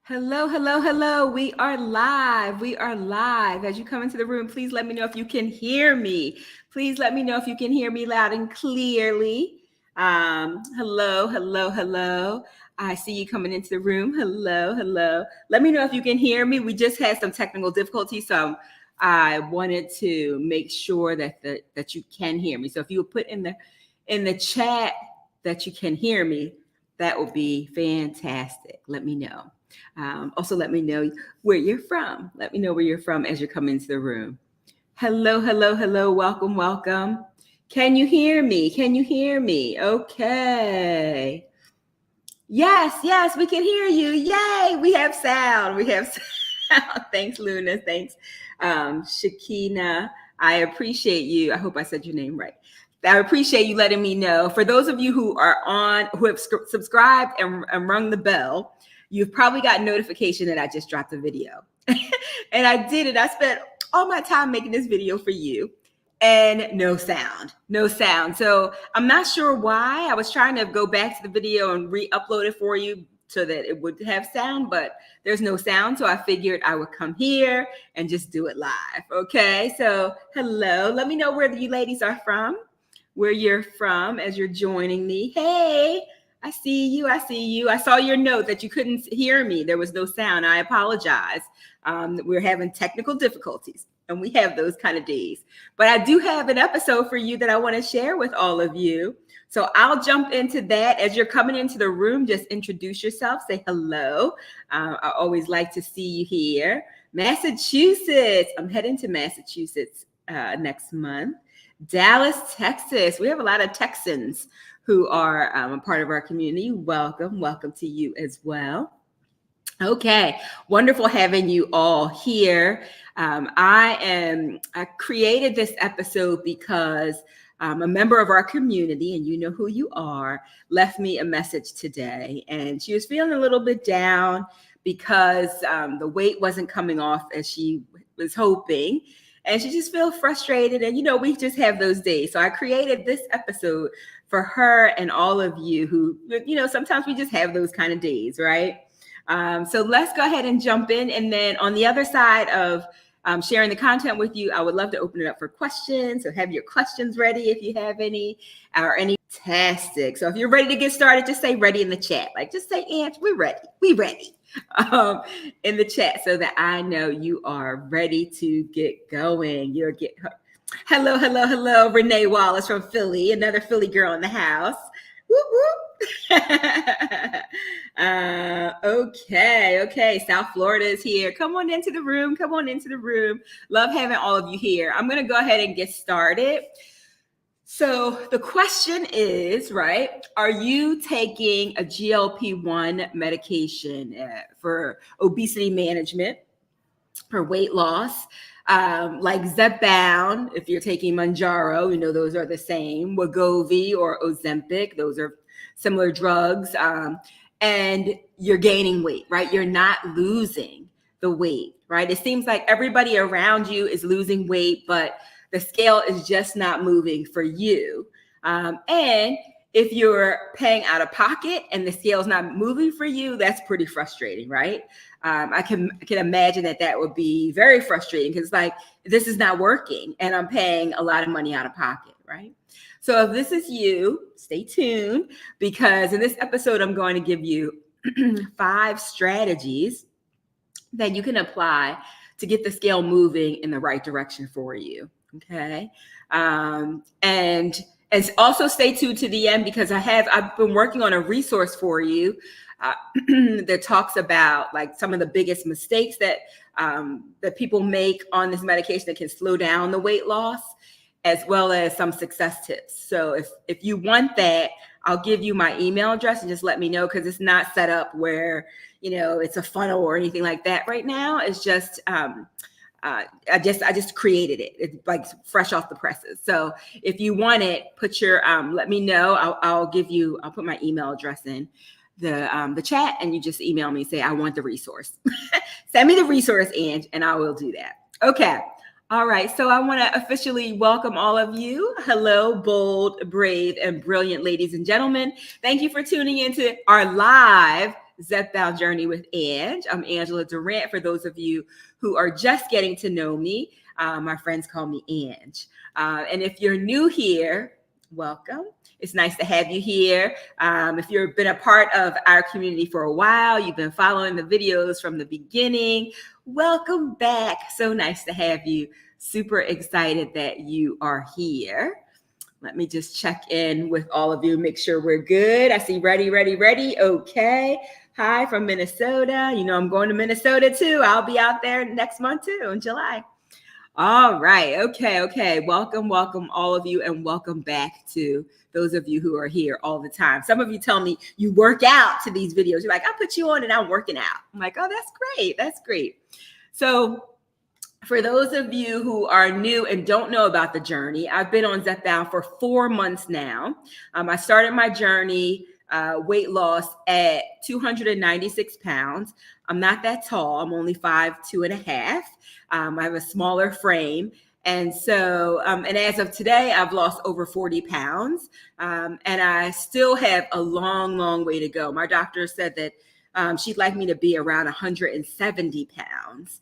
Hello, hello, hello. We are live. We are live. As you come into the room, please let me know if you can hear me. Please let me know if you can hear me loud and clearly. Hello, hello, hello. I see you coming into the room. Hello, hello. Let me know if you can hear me. We just had some technical difficulties, so I wanted to make sure that you can hear me. So if you would put in the chat that you can hear me, that would be fantastic. Let me know. Also, let me know where you're from. Let me know where you're from as you're coming into the room. Hello, hello, hello. Welcome, welcome. Can you hear me? Can you hear me? Okay. Yes, yes, we can hear you. Yay, we have sound. We have sound. Thanks, Luna. Thanks, Shakina. I appreciate you. I hope I said your name right. I appreciate you letting me know. For those of you who have subscribed and rung the bell, you've probably got notification that I just dropped a video. And I did it. I spent all my time making this video for you and no sound. So I'm not sure why. I was trying to go back to the video and re-upload it for you so that it would have sound, but there's no sound. So I figured I would come here and just do it live. Okay. So hello. Let me know where you ladies are from, where you're from as you're joining me. Hey. I see you. I saw your note that you couldn't hear me. There was no sound. I apologize. We're having technical difficulties, and we have those kind of days. But I do have an episode for you that I want to share with all of you. So I'll jump into that. As you're coming into the room, just introduce yourself. Say hello. I always like to see you here. Massachusetts. I'm heading to Massachusetts next month. Dallas, Texas. We have a lot of Texans who are a part of our community. Welcome to you as well. Okay, wonderful having you all here. I created this episode because a member of our community, and you know who you are, left me a message today, and she was feeling a little bit down because the weight wasn't coming off as she was hoping. And she just feels frustrated. And, we just have those days. So I created this episode for her and all of you who, sometimes we just have those kind of days, right? So let's go ahead and jump in. And then on the other side of sharing the content with you, I would love to open it up for questions. So have your questions ready if you have any, or any. Fantastic. So if you're ready to get started, just say ready in the chat. Like just say, Aunt, we're ready. We ready in the chat so that I know you are ready to get going. Hello, hello, hello. Renee Wallace from Philly, another Philly girl in the house. Whoop, whoop. Okay. South Florida is here. Come on into the room. Love having all of you here. I'm going to go ahead and get started. So the question is, right, are you taking a GLP-1 medication for obesity management, for weight loss, like Zepbound? If you're taking Mounjaro, those are the same. Wegovy or Ozempic, those are similar drugs. And you're gaining weight, right? You're not losing the weight, right? It seems like everybody around you is losing weight, but the scale is just not moving for you. And if you're paying out of pocket and the scale's not moving for you, that's pretty frustrating, right? I can imagine that would be very frustrating because it's like, this is not working and I'm paying a lot of money out of pocket, right? So if this is you, stay tuned, because in this episode, I'm going to give you 5 strategies that you can apply to get the scale moving in the right direction for you. Okay. And also stay tuned to the end because I've been working on a resource for you that talks about like some of the biggest mistakes that people make on this medication that can slow down the weight loss, as well as some success tips. So if you want that, I'll give you my email address and just let me know, because it's not set up where, it's a funnel or anything like that right now. It's just, I just created it. It's like fresh off the presses. So if you want it, put your, let me know. I'll put my email address in the chat, and you just email me, say, I want the resource. Send me the resource, and I will do that. Okay. All right. So I want to officially welcome all of you. Hello, bold, brave, and brilliant ladies and gentlemen. Thank you for tuning into our live Zepbound Journey with Ange. I'm Angela Durant. For those of you who are just getting to know me, my friends call me Ange. And if you're new here, welcome. It's nice to have you here. If you've been a part of our community for a while, you've been following the videos from the beginning, welcome back. So nice to have you. Super excited that you are here. Let me just check in with all of you, make sure we're good. I see ready. Okay. Hi from Minnesota. You know, I'm going to Minnesota too. I'll be out there next month too, in July. All right. Okay. Welcome all of you, and welcome back to those of you who are here all the time. Some of you tell me you work out to these videos. You're like, I put you on and I'm working out. I'm like, oh, that's great. So for those of you who are new and don't know about the journey, I've been on Zepbound for 4 months now. I started my journey weight loss at 296 pounds. I'm not that tall. I'm only 5'2.5". I have a smaller frame. And so, and as of today, I've lost over 40 pounds. And I still have a long way to go. My doctor said that she'd like me to be around 170 pounds.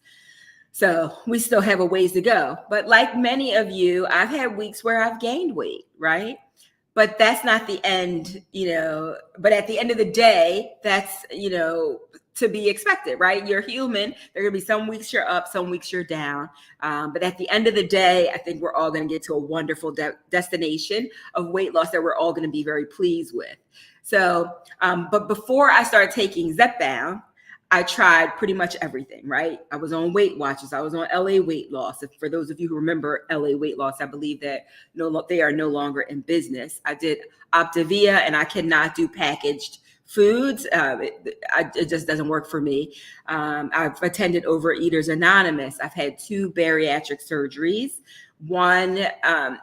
So we still have a ways to go. But like many of you, I've had weeks where I've gained weight, right? But that's not the end, but at the end of the day, that's, to be expected, right? You're human. There are going to be some weeks you're up, some weeks you're down. But at the end of the day, I think we're all going to get to a wonderful destination of weight loss that we're all going to be very pleased with. So, but before I started taking Zepbound, I tried pretty much everything, right? I was on Weight Watchers. I was on LA Weight Loss. For those of you who remember LA Weight Loss, I believe that they are no longer in business. I did Optavia, and I cannot do packaged foods. It just doesn't work for me. I've attended Overeaters Anonymous. I've had 2 bariatric surgeries. One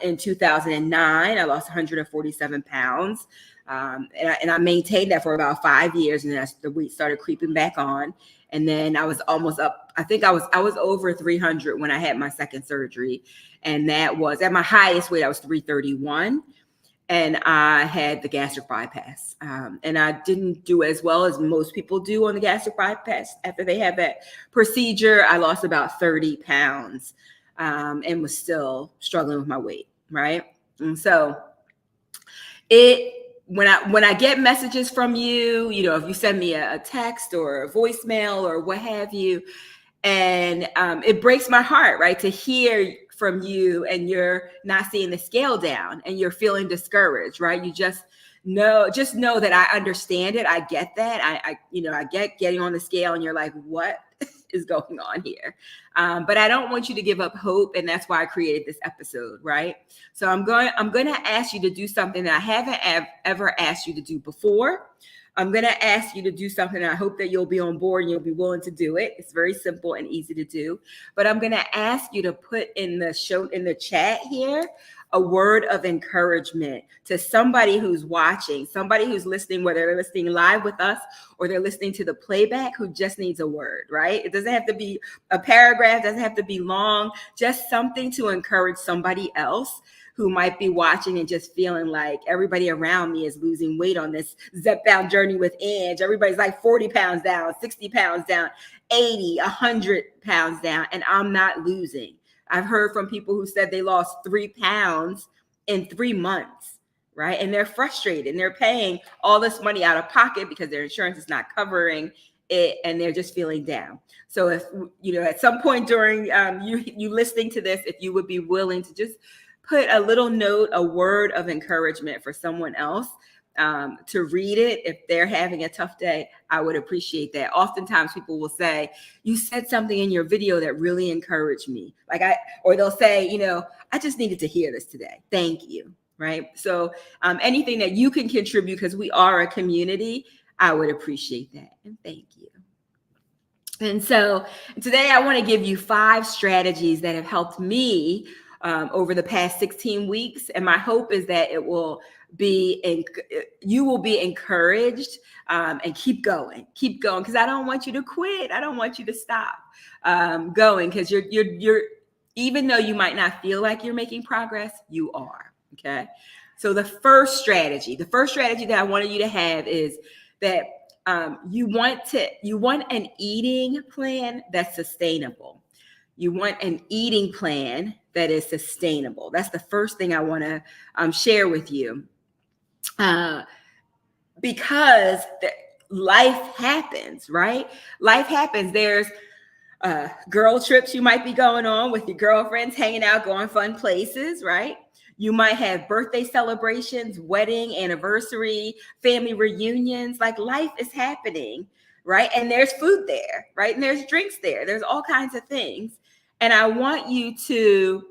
in 2009, I lost 147 pounds. And I maintained that for about 5 years, and then the weight started creeping back on. And then I was almost up. I think I was over 300 when I had my second surgery, and that was at my highest weight. I was 331, and I had the gastric bypass. And I didn't do as well as most people do on the gastric bypass. After they had that procedure, I lost about 30 pounds, and was still struggling with my weight. Right, and so when I get messages from you, if you send me a text or a voicemail or what have you, and it breaks my heart, right, to hear from you and you're not seeing the scale down and you're feeling discouraged, right? You just know that I understand it. I get that. I get getting on the scale and you're like, what is going on here? But I don't want you to give up hope, and that's why I created this episode, right? So I'm going to ask you to do something that I haven't ever asked you to do before. I'm going to ask you to do something, and I hope that you'll be on board and you'll be willing to do it. It's very simple and easy to do. But I'm going to ask you to put in the chat here a word of encouragement to somebody who's watching, somebody who's listening, whether they're listening live with us or they're listening to the playback, who just needs a word, right? It doesn't have to be a paragraph, doesn't have to be long, just something to encourage somebody else who might be watching and just feeling like everybody around me is losing weight on this Zepbound journey with Ange. Everybody's like 40 pounds down, 60 pounds down, 80, 100 pounds down, and I'm not losing. I've heard from people who said they lost 3 pounds in 3 months, right? And they're frustrated and they're paying all this money out of pocket because their insurance is not covering it, and they're just feeling down. So if, at some point during you listening to this, if you would be willing to just put a little note, a word of encouragement for someone else to read it if they're having a tough day, I would appreciate that. Oftentimes people will say, you said something in your video that really encouraged me. Or they'll say, I just needed to hear this today. Thank you. Right. So anything that you can contribute, because we are a community, I would appreciate that. And thank you. And so today I want to give you 5 strategies that have helped me over the past 16 weeks. And my hope is that you will be encouraged and keep going, because I don't want you to quit. I don't want you to stop going, because you're even though you might not feel like you're making progress, you are. Okay. So the first strategy that I wanted you to have is that you want an eating plan that's sustainable. You want an eating plan that is sustainable. That's the first thing I want to share with you. Because life happens, right? Life happens. There's girl trips you might be going on with your girlfriends, hanging out, going fun places, right? You might have birthday celebrations, wedding, anniversary, family reunions. Like life is happening, right? And there's food there, right? And there's drinks there. There's all kinds of things. And I want you to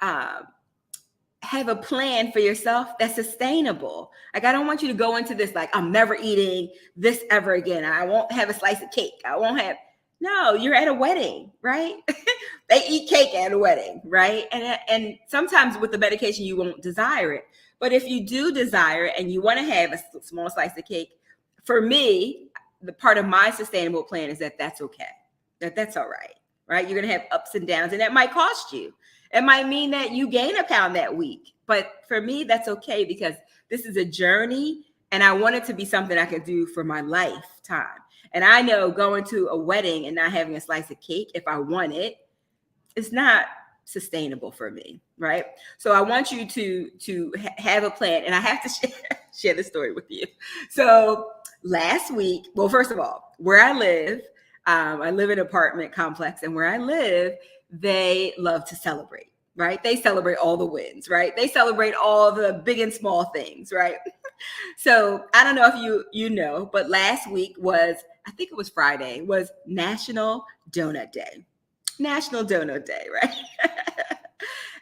have a plan for yourself that's sustainable. Like, I don't want you to go into this like, I'm never eating this ever again. I won't have a slice of cake. No, you're at a wedding, right? They eat cake at a wedding, right? And sometimes with the medication, you won't desire it. But if you do desire it and you want to have a small slice of cake, for me, the part of my sustainable plan is that that's okay, that's all right? You're going to have ups and downs, and that might cost you. It might mean that you gain a pound that week. But for me, that's okay, because this is a journey, and I want it to be something I can do for my lifetime. And I know going to a wedding and not having a slice of cake, if I want it, it's not sustainable for me, right? So I want you to have a plan, and I have to share the story with you. So last week, well, first of all, where I live in an apartment complex, and where I live, they love to celebrate, right? They celebrate all the wins, right? They celebrate all the big and small things, right? So I don't know if you know, but last week was, I think it was Friday, was National Donut Day. National Donut Day, right?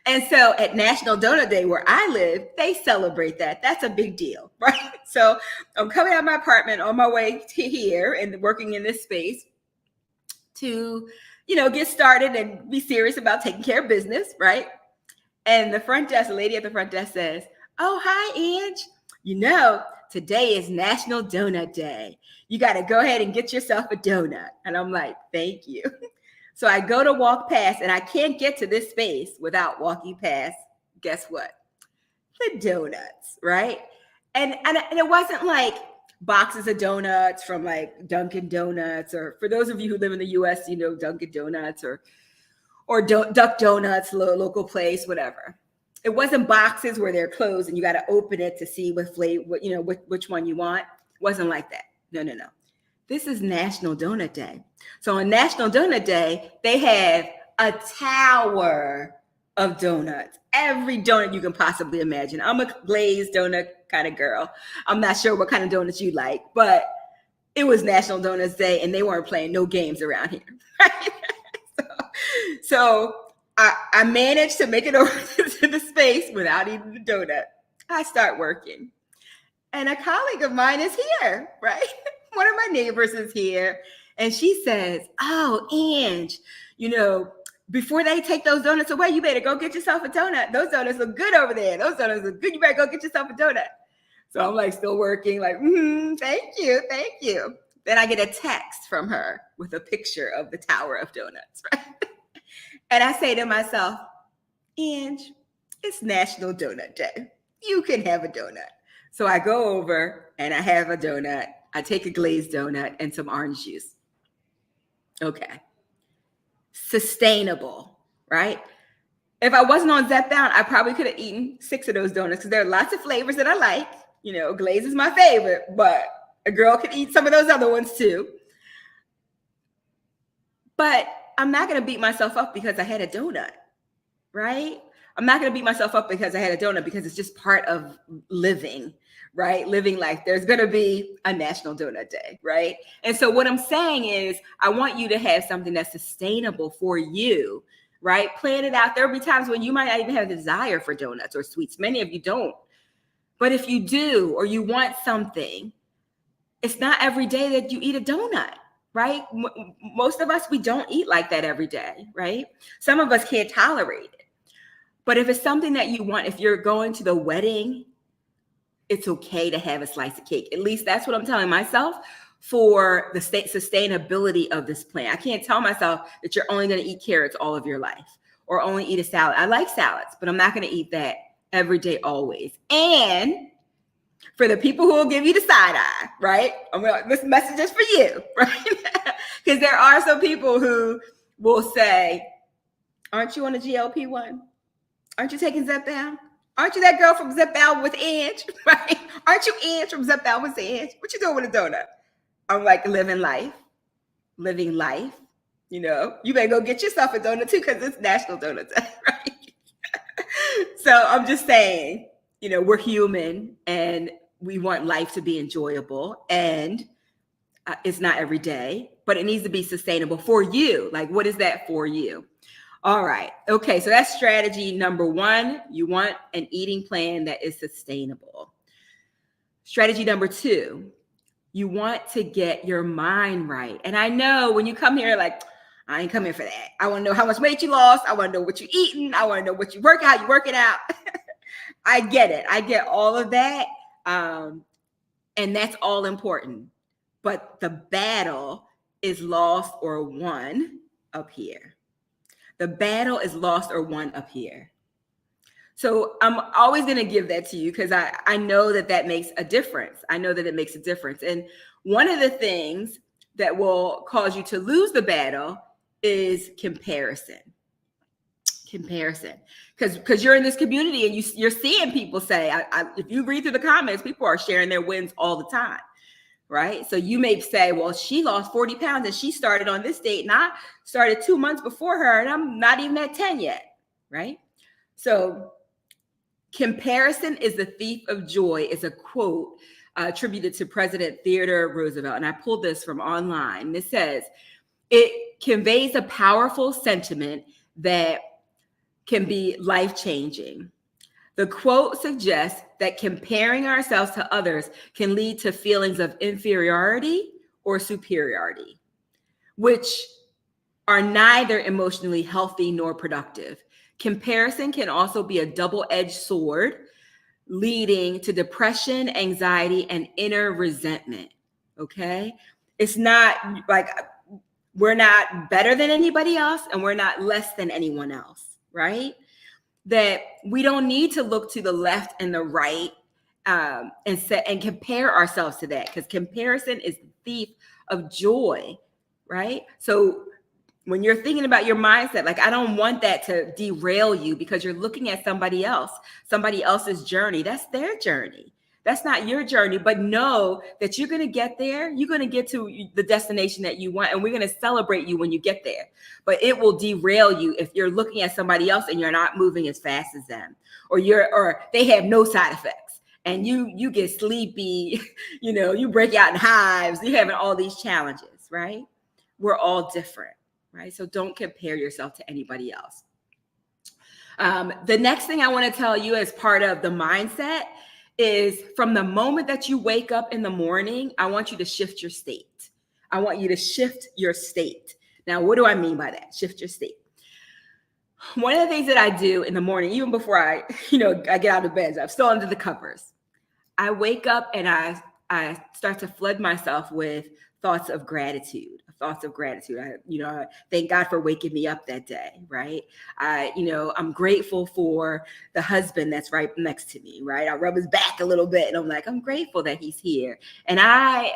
And so at National Donut Day, where I live, they celebrate that. That's a big deal, right? So I'm coming out of my apartment on my way to here and working in this space to, get started and be serious about taking care of business, right? And the lady at the front desk says, "Oh, hi, Ange. Today is National Donut Day. You got to go ahead and get yourself a donut." And I'm like, "Thank you." So I go to walk past, and I can't get to this space without walking past, guess what? The donuts, right? And it wasn't like boxes of donuts from like Dunkin' Donuts, or for those of you who live in the US, Dunkin' Donuts or Duck Donuts, local place, whatever. It wasn't boxes where they're closed and you got to open it to see what flavor, which one you want. It wasn't like that. No. This is National Donut Day. So on National Donut Day, they have a tower of donuts. Every donut you can possibly imagine. I'm a glazed donut kind of girl. I'm not sure what kind of donuts you like, but it was National Donuts Day, and they weren't playing no games around here. Right? So I managed to make it over to the space without eating the donut. I start working, and a colleague of mine is here, right? One of my neighbors is here, and she says, "Oh, Ange, before they take those donuts away, you better go get yourself a donut. Those donuts look good over there. Those donuts look good. You better go get yourself a donut." So I'm like still working, like, thank you. Then I get a text from her with a picture of the tower of donuts, right? And I say to myself, "Ange, it's National Donut Day. You can have a donut." So I go over and I have a donut. I take a glazed donut and some orange juice. Okay. Sustainable, right? If I wasn't on Zepbound, I probably could have eaten 6 of those donuts, because there are lots of flavors that I like. Glaze is my favorite, but a girl could eat some of those other ones too. But I'm not going to beat myself up because I had a donut, right? I'm not going to beat myself up because I had a donut, because it's just part of living, right? Living life. There's going to be a National Donut Day, right? And so what I'm saying is, I want you to have something that's sustainable for you, right? Plan it out. There'll be times when you might not even have a desire for donuts or sweets. Many of you don't. But if you do, or you want something, it's not every day that you eat a donut, right? Most of us, we don't eat like that every day, right? Some of us can't tolerate it. But if it's something that you want, if you're going to the wedding, it's okay to have a slice of cake. At least that's what I'm telling myself for the sustainability of this plan. I can't tell myself that you're only going to eat carrots all of your life, or only eat a salad. I like salads, but I'm not going to eat that every day, always. And For the people who will give you the side eye, right? This message is for you, right? Because there are some people who will say, aren't you on a GLP-1? Aren't you taking Zepbound? Aren't you that girl from Zepbound with Ange, right? Aren't you Ange from Zepbound with Ange? What you doing with a donut? I'm like, living life. You know, you better go get yourself a donut too, because it's National Donut Day, right? So I'm just saying, you know, we're human and we want life to be enjoyable, and it's not every day, but it needs to be sustainable for you. Like, what is that for you? All right. Okay. So that's strategy number one. You want an eating plan that is sustainable. Strategy number two, you want to get your mind right. And I know when you come here, like, I ain't coming for that. I want to know how much weight you lost. I want to know what you're eating. I want to know what you work, how you work it out. I get it. I get all of that. And that's all important. But the battle is lost or won up here. The battle is lost or won up here. So I'm always going to give that to you because I know that makes a difference. I know that it makes a difference. And one of the things that will cause you to lose the battle is comparison. Because you're in this community and you're seeing people say, if you read through the comments, people are sharing their wins all the time. Right? So you may say, well, she lost 40 pounds and she started on this date and I started 2 months before her and I'm not even at 10 yet. Right? So comparison is the thief of joy is a quote attributed to President Theodore Roosevelt. And I pulled this from online. It says, it conveys a powerful sentiment that can be life-changing. The quote suggests that comparing ourselves to others can lead to feelings of inferiority or superiority, which are neither emotionally healthy nor productive. Comparison can also be a double-edged sword, leading to depression, anxiety, and inner resentment. Okay? It's not like we're not better than anybody else and we're not less than anyone else, right? That we don't need to look to the left and the right and compare ourselves to that, because comparison is the thief of joy, right? So when you're thinking about your mindset, like, I don't want that to derail you because you're looking at somebody else's journey. That's their journey. That's not your journey, but know that you're going to get there. You're going to get to the destination that you want, and we're going to celebrate you when you get there. But it will derail you if you're looking at somebody else and you're not moving as fast as them, or they have no side effects and you get sleepy, you break out in hives, you're having all these challenges, right? We're all different, right? So don't compare yourself to anybody else. The next thing I want to tell you as part of the mindset is, from the moment that you wake up in the morning, I want you to shift your state. I want you to shift your state. Now, what do I mean by that? Shift your state. One of the things that I do in the morning, even before I get out of bed, I'm still under the covers. I wake up and I start to flood myself with thoughts of gratitude. I thank God for waking me up that day, right? I'm grateful for the husband that's right next to me, right? I rub his back a little bit and I'm like, I'm grateful that he's here. And I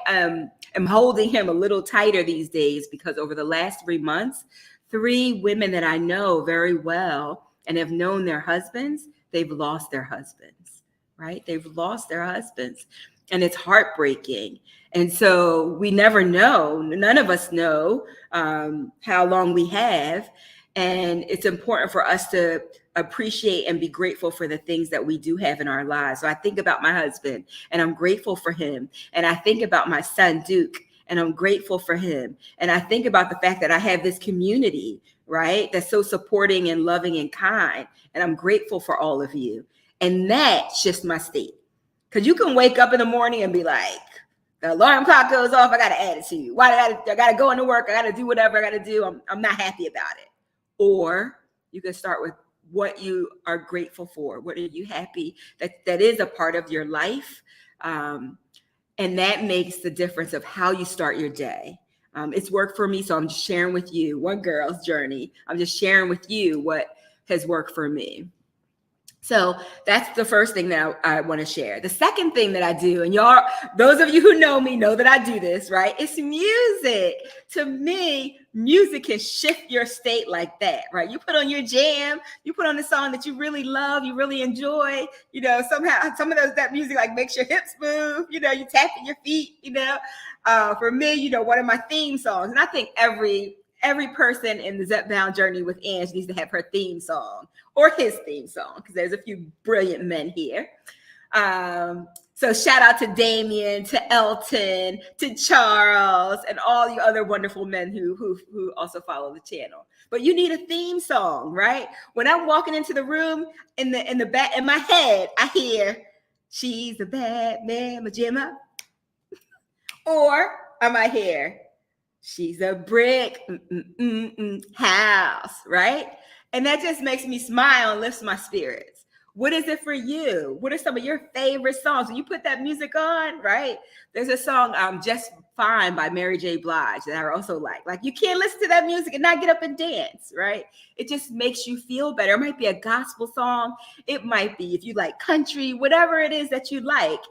am holding him a little tighter these days because over the last 3 months, 3 women that I know very well and have known their husbands, they've lost their husbands, right? They've lost their husbands. And it's heartbreaking. And so we never know. None of us know how long we have. And it's important for us to appreciate and be grateful for the things that we do have in our lives. So I think about my husband and I'm grateful for him. And I think about my son, Duke, and I'm grateful for him. And I think about the fact that I have this community, right, that's so supporting and loving and kind. And I'm grateful for all of you. And that shifts my state. Because you can wake up in the morning and be like, the alarm clock goes off, I got to add it to you. Why I got to go into work, I got to do whatever I got to do. I'm not happy about it. Or you can start with what you are grateful for. What are you happy that is a part of your life? And that makes the difference of how you start your day. It's worked for me, so I'm just sharing with you one girl's journey. I'm just sharing with you what has worked for me. So that's the first thing that I want to share. The second thing that I do, and y'all, those of you who know me know that I do this, right? It's music. To me, music can shift your state like that, right? You put on your jam, you put on a song that you really love, you really enjoy, somehow some of that music like makes your hips move, you tapping your feet, For me, one of my theme songs, and I think every person in the Zepbound journey with Ange needs to have her theme song or his theme song, because there's a few brilliant men here. So shout out to Damien, to Elton, to Charles, and all the other wonderful men who also follow the channel. But you need a theme song, right? When I'm walking into the room, in my head, I hear, "She's a bad man, Majima," or I might hear, "She's a brick house," right? And that just makes me smile and lifts my spirits. What is it for you? What are some of your favorite songs? When you put that music on, right? There's a song, Just Fine by Mary J. Blige, that I also like. Like, you can't listen to that music and not get up and dance, right? It just makes you feel better. It might be a gospel song. It might be, if you like country, whatever it is that you like,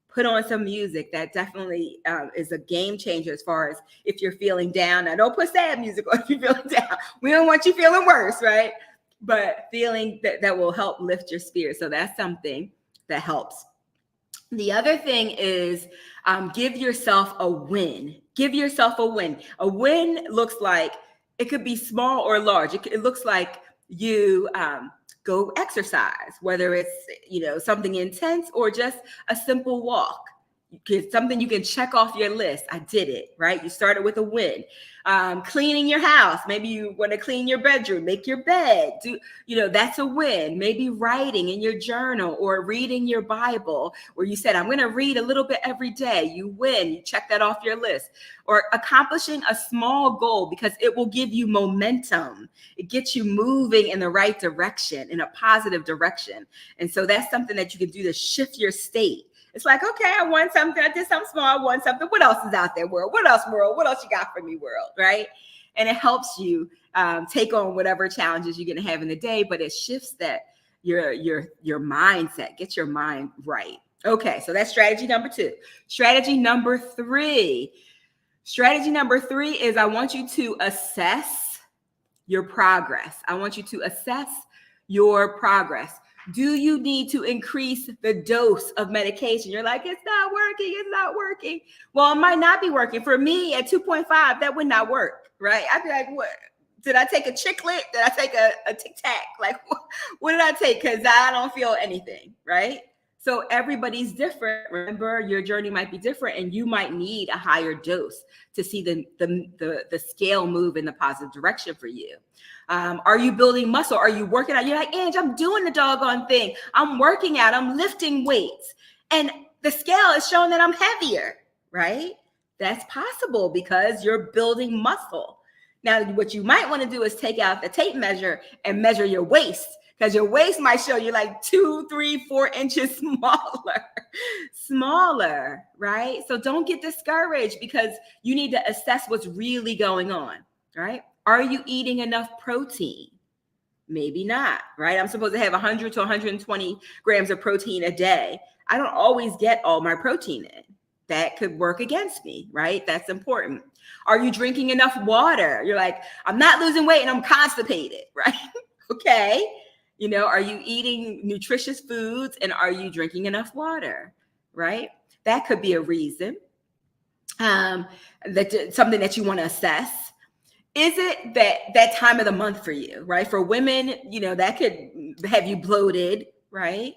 put on some music. That definitely is a game changer as far as if you're feeling down. Now, don't put sad music on if you're feeling down. We don't want you feeling worse, right? But feeling that will help lift your spirit. So that's something that helps. The other thing is give yourself a win. Give yourself a win. A win looks like, it could be small or large. It looks like you go exercise, whether it's, something intense or just a simple walk. Something you can check off your list. I did it, right? You started with a win. Cleaning your house. Maybe you want to clean your bedroom, make your bed. That's a win. Maybe writing in your journal or reading your Bible, where you said, I'm going to read a little bit every day. You win. You check that off your list. Or accomplishing a small goal, because it will give you momentum. It gets you moving in the right direction, in a positive direction. And so that's something that you can do to shift your state. It's like, okay, I won something. I did something small. I won something. What else is out there, world? What else, world? What else you got for me, world? Right? And it helps you take on whatever challenges you're going to have in the day, but it shifts that your mindset. Get your mind right. Okay, so that's strategy number 2. Strategy number 3. Strategy number 3 is, I want you to assess your progress. I want you to assess your progress. Do you need to increase the dose of medication? You're like, it's not working. It's not working. Well, it might not be working. For me, at 2.5, that would not work, right? I'd be like, what? Did I take a chiclet? Did I take a Tic Tac? Like, what did I take? Because I don't feel anything, right? So everybody's different. Remember, your journey might be different, and you might need a higher dose to see the scale move in the positive direction for you. Are you building muscle? Are you working out? You're like, Ange, I'm doing the doggone thing. I'm working out. I'm lifting weights. And the scale is showing that I'm heavier, right? That's possible because you're building muscle. Now, what you might want to do is take out the tape measure and measure your waist, because your waist might show you like 2, 3, 4 inches smaller, right? So don't get discouraged, because you need to assess what's really going on, right? Are you eating enough protein? Maybe not, right? I'm supposed to have 100 to 120 grams of protein a day. I don't always get all my protein in. That could work against me, right? That's important. Are you drinking enough water? You're like, I'm not losing weight and I'm constipated, right? Okay. Are you eating nutritious foods, and are you drinking enough water, right? That could be a reason. That's something that you want to assess. Is it that time of the month for you, right? For women, that could have you bloated, right?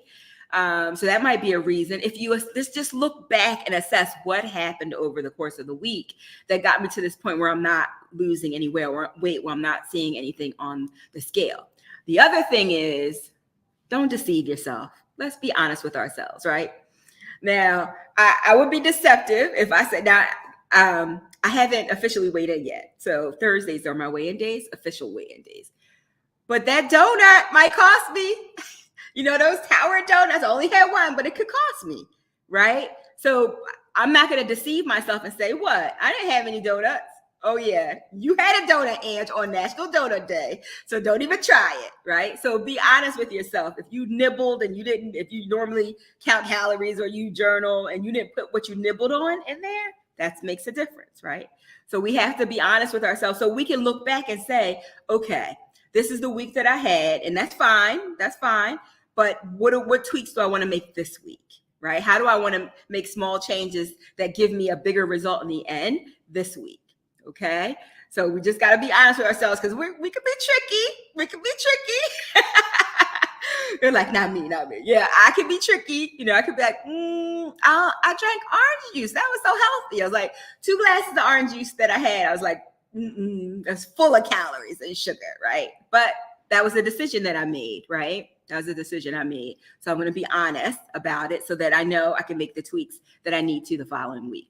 So that might be a reason. If you just look back and assess what happened over the course of the week that got me to this point where I'm not losing any weight, where I'm not seeing anything on the scale. The other thing is, don't deceive yourself. Let's be honest with ourselves, right? Now, I would be deceptive if I said, now, I haven't officially weighed in yet. So Thursdays are my weigh-in days, official weigh-in days. But that donut might cost me. Those tower donuts, I only had one, but it could cost me, right? So I'm not going to deceive myself and say, what? I didn't have any donuts. Oh yeah, you had a donut, Ange, on National Donut Day, so don't even try it, right? So be honest with yourself. If you nibbled and you didn't, if you normally count calories or you journal and you didn't put what you nibbled on in there, that makes a difference, right? So we have to be honest with ourselves so we can look back and say, okay, this is the week that I had, and that's fine, but what tweaks do I want to make this week, right? How do I want to make small changes that give me a bigger result in the end this week? Okay, so we just got to be honest with ourselves because we could be tricky. We could be tricky. They're like, not me. Yeah, I could be tricky. I could be like, I drank orange juice. That was so healthy. I was like, 2 glasses of orange juice that I had. I was like, that's full of calories and sugar, right? But that was a decision that I made, right? That was a decision I made. So I'm going to be honest about it so that I know I can make the tweaks that I need to the following week.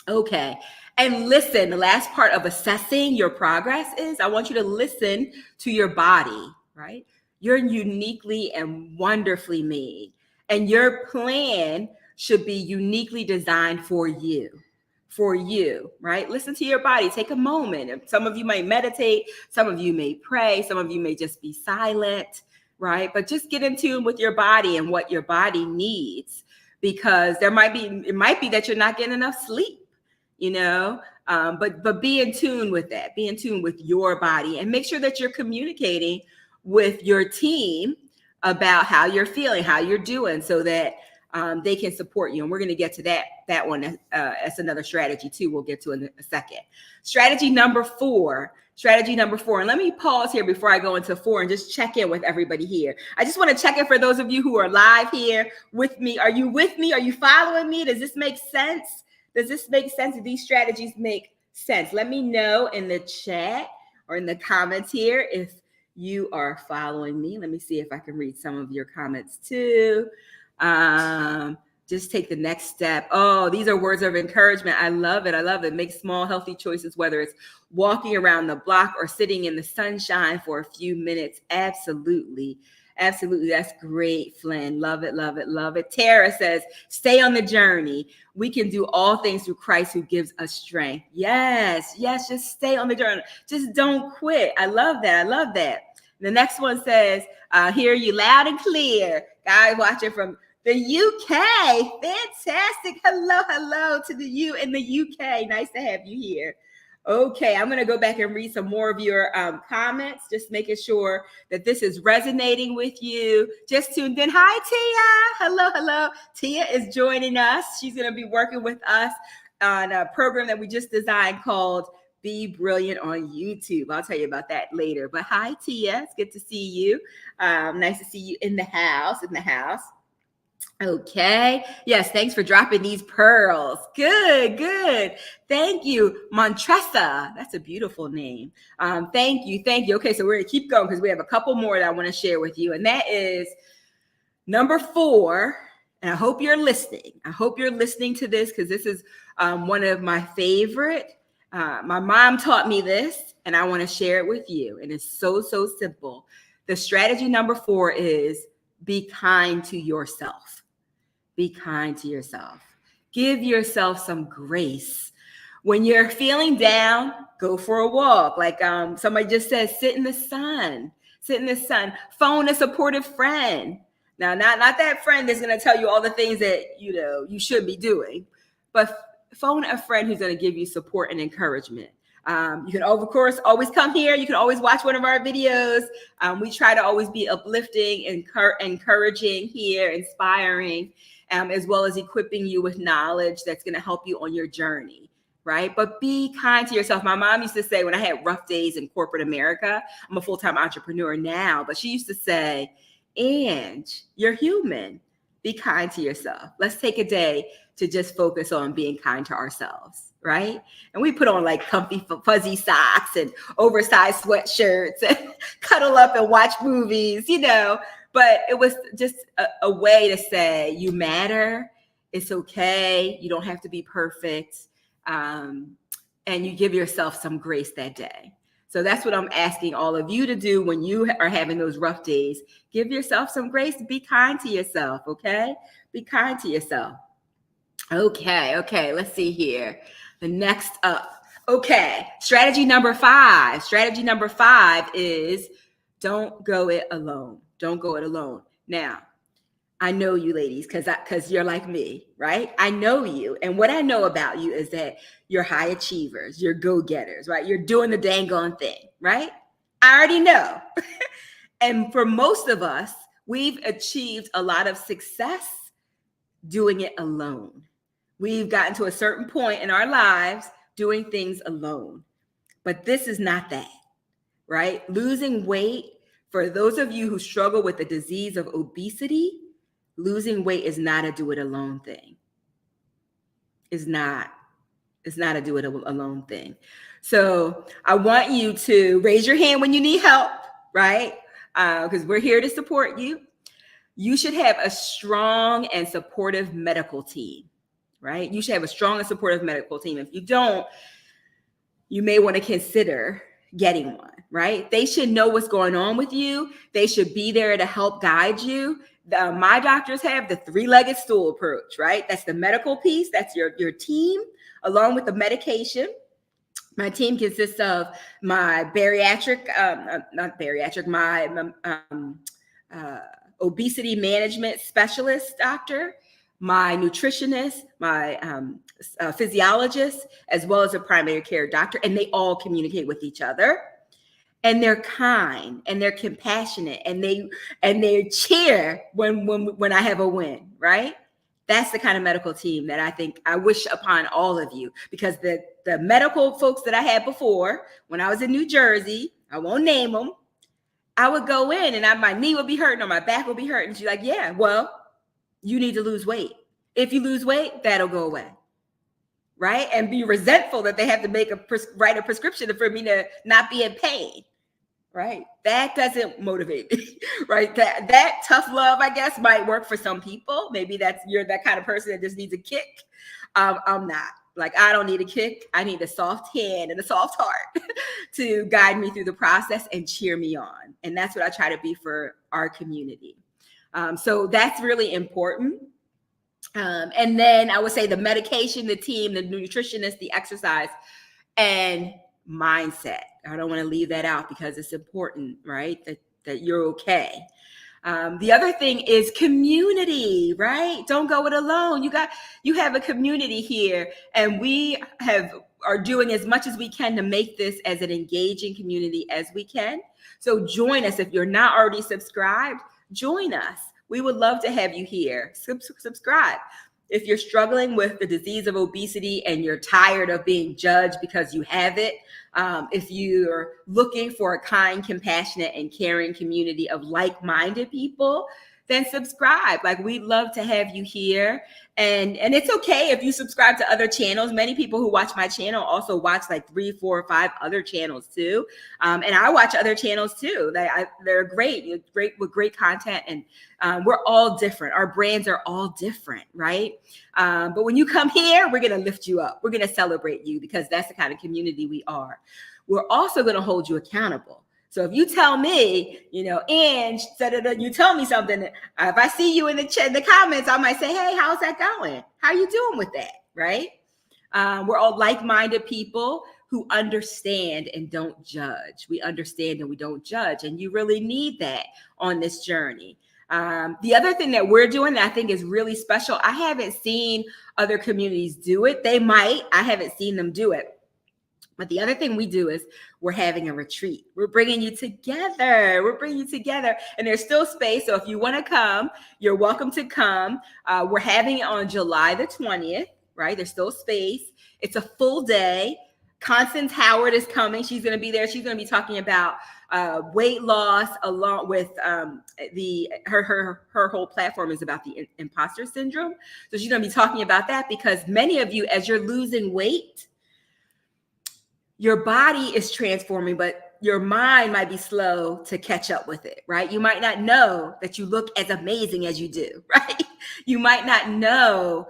Okay. And listen, the last part of assessing your progress is I want you to listen to your body, right? You're uniquely and wonderfully made, and your plan should be uniquely designed for you, right? Listen to your body. Take a moment. Some of you might meditate. Some of you may pray. Some of you may just be silent, right? But just get in tune with your body and what your body needs, because it might be that you're not getting enough sleep. But be in tune with that. Be in tune with your body and make sure that you're communicating with your team about how you're feeling, how you're doing, so that they can support you. And we're going to get to that one. That's another strategy too. We'll get to in a second. Strategy number four. And let me pause here before I go into 4 and just check in with everybody here. I just want to check in for those of you who are live here with me. Are you with me? Are you following me? Does this make sense? Do these strategies make sense? Let me know in the chat or in the comments here if you are following me. Let me see if I can read some of your comments too. Just take the next step. Oh, these are words of encouragement. I love it. Make small, healthy choices, whether it's walking around the block or sitting in the sunshine for a few minutes. Absolutely. That's great, Flynn. Love it. Tara says, stay on the journey. We can do all things through Christ who gives us strength. Yes. Just stay on the journey. Just don't quit. I love that. The next one says, hear you loud and clear. Guys watching from the UK. Fantastic. Hello to you in the UK. Nice to have you here. Okay, I'm going to go back and read some more of your comments, just making sure that this is resonating with you. Just tuned in. Hi, Tia. Hello. Tia is joining us. She's going to be working with us on a program that we just designed called Be Brilliant on YouTube. I'll tell you about that later. But hi, Tia. It's good to see you. Nice to see you in the house. Okay. Yes. Thanks for dropping these pearls. Good. Thank you. Montressa. That's a beautiful name. Thank you. Okay. So we're going to keep going because we have a couple more that I want to share with you. And that is number 4. And I hope you're listening. To this because this is one of my favorite. My mom taught me this and I want to share it with you. And it's so simple. The strategy number 4 is be kind to yourself. Be kind to yourself. Give yourself some grace. When you're feeling down, go for a walk. Like somebody just said, sit in the sun. Phone a supportive friend. Now, not that friend that's going to tell you all the things that you should be doing, but phone a friend who's going to give you support and encouragement. You can, of course, always come here. You can always watch one of our videos. We try to always be uplifting, encouraging here, inspiring, as well as equipping you with knowledge that's going to help you on your journey, right? But be kind to yourself. My mom used to say when I had rough days in corporate America, I'm a full-time entrepreneur now, but she used to say, Ange, you're human. Be kind to yourself. Let's take a day to just focus on being kind to ourselves, right? And we put on like comfy fuzzy socks and oversized sweatshirts and cuddle up and watch movies, but it was just a way to say you matter. It's okay. You don't have to be perfect. And you give yourself some grace that day. So that's what I'm asking all of you to do when you are having those rough days. Give yourself some grace. Be kind to yourself, okay? Be kind to yourself. Okay. Let's see here. The next up. Okay, strategy number 5. Strategy number 5 is don't go it alone. Don't go it alone. Now, I know you ladies because you're like me, right? I know you. And what I know about you is that you're high achievers, you're go-getters, right? You're doing the dang on thing, right? I already know. And for most of us, we've achieved a lot of success doing it alone. We've gotten to a certain point in our lives doing things alone. But this is not that, right? Losing weight, for those of you who struggle with the disease of obesity, losing weight is not a do it alone thing. It's not a do it alone thing. So I want you to raise your hand when you need help, right? Because we're here to support you. You should have a strong and supportive medical team, right? You should have a strong and supportive medical team. If you don't, you may want to consider getting one, right? They should know what's going on with you. They should be there to help guide you. My doctors have the 3-legged stool approach, right? That's the medical piece. That's your team, along with the medication. My team consists of my bariatric, not bariatric, my obesity management specialist doctor, my nutritionist, my physiologist, as well as a primary care doctor, and they all communicate with each other. And they're kind and they're compassionate and they cheer when I have a win, right? That's the kind of medical team that I think I wish upon all of you, because the medical folks that I had before, when I was in New Jersey, I won't name them, I would go in and my knee would be hurting or my back would be hurting. And she's like, yeah, well, you need to lose weight. If you lose weight, that'll go away. Right? And be resentful that they have to write a prescription for me to not be in pain. Right? That doesn't motivate me. Right? That tough love, I guess, might work for some people. Maybe you're that kind of person that just needs a kick. I'm not. Like, I don't need a kick. I need a soft hand and a soft heart to guide me through the process and cheer me on. And that's what I try to be for our community. So that's really important. And then I would say the medication, the team, the nutritionist, the exercise, and mindset. I don't want to leave that out because it's important, right? That you're okay. The other thing is community, right? Don't go it alone. You have a community here, and we are doing as much as we can to make this as an engaging community as we can. So join us. If you're not already subscribed, join us. We would love to have you here. Subscribe. If you're struggling with the disease of obesity and you're tired of being judged because you have it, if you're looking for a kind, compassionate, and caring community of like-minded people, then subscribe. Like, we'd love to have you here. And it's okay if you subscribe to other channels. Many people who watch my channel also watch like 3, 4, 5 other channels too. And I watch other channels too. They're great, with great content. And we're all different. Our brands are all different, right? But when you come here, we're going to lift you up. We're going to celebrate you because that's the kind of community we are. We're also going to hold you accountable. So if you tell me, Ange, you tell me something, if I see you in the comments, I might say, hey, how's that going? How you doing with that, right? We're all like-minded people who understand and don't judge. We understand and we don't judge, and you really need that on this journey. The other thing that we're doing that I think is really special, I haven't seen other communities do it. They might. I haven't seen them do it. But the other thing we do is we're having a retreat. We're bringing you together. And there's still space. So if you want to come, you're welcome to come. We're having it on July the 20th, right? There's still space. It's a full day. Constance Howard is coming. She's going to be there. She's going to be talking about weight loss, along with her whole platform is about the imposter syndrome. So she's going to be talking about that, because many of you, as you're losing weight, your body is transforming, but your mind might be slow to catch up with it, right? You might not know that you look as amazing as you do, right? You might not know,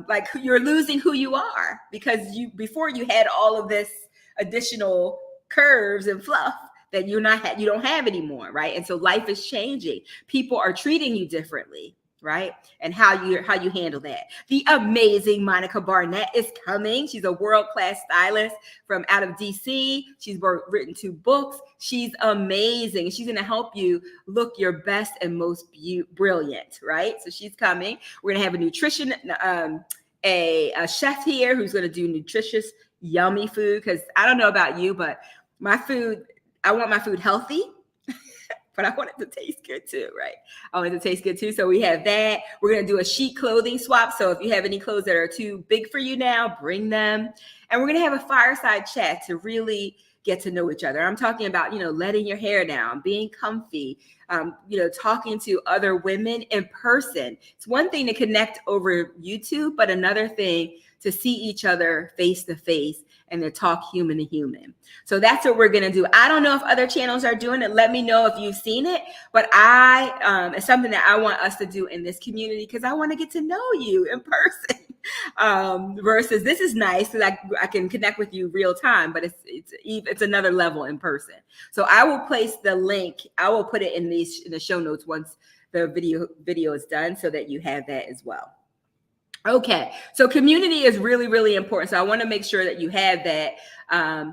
like, you're losing who you are because before you had all of this additional curves and fluff that you don't have anymore, right? And so life is changing. People are treating you differently, right? And how you handle that. The amazing Monica Barnett is coming. She's a world-class stylist from out of DC. She's written 2 books. She's amazing. She's going to help you look your best and most brilliant, right? So she's coming. We're going to have a nutrition, a chef here who's going to do nutritious, yummy food. Because I don't know about you, but my food, I want my food healthy. But I want it to taste good too, right? I want it to taste good too. So we have that. We're going to do a chic clothing swap. So if you have any clothes that are too big for you now, bring them. And we're going to have a fireside chat to really get to know each other. I'm talking about, letting your hair down, being comfy, talking to other women in person. It's one thing to connect over YouTube, but another thing to see each other face to face and to talk human to human. So that's what we're going to do. I don't know if other channels are doing it. Let me know if you've seen it, but it's something that I want us to do in this community because I want to get to know you in person. Versus this is nice because I can connect with you real time, but it's another level in person. So I will place the link. I will put it in the show notes once the video is done so that you have that as well. Okay, so community is really, really important. So I want to make sure that you have that,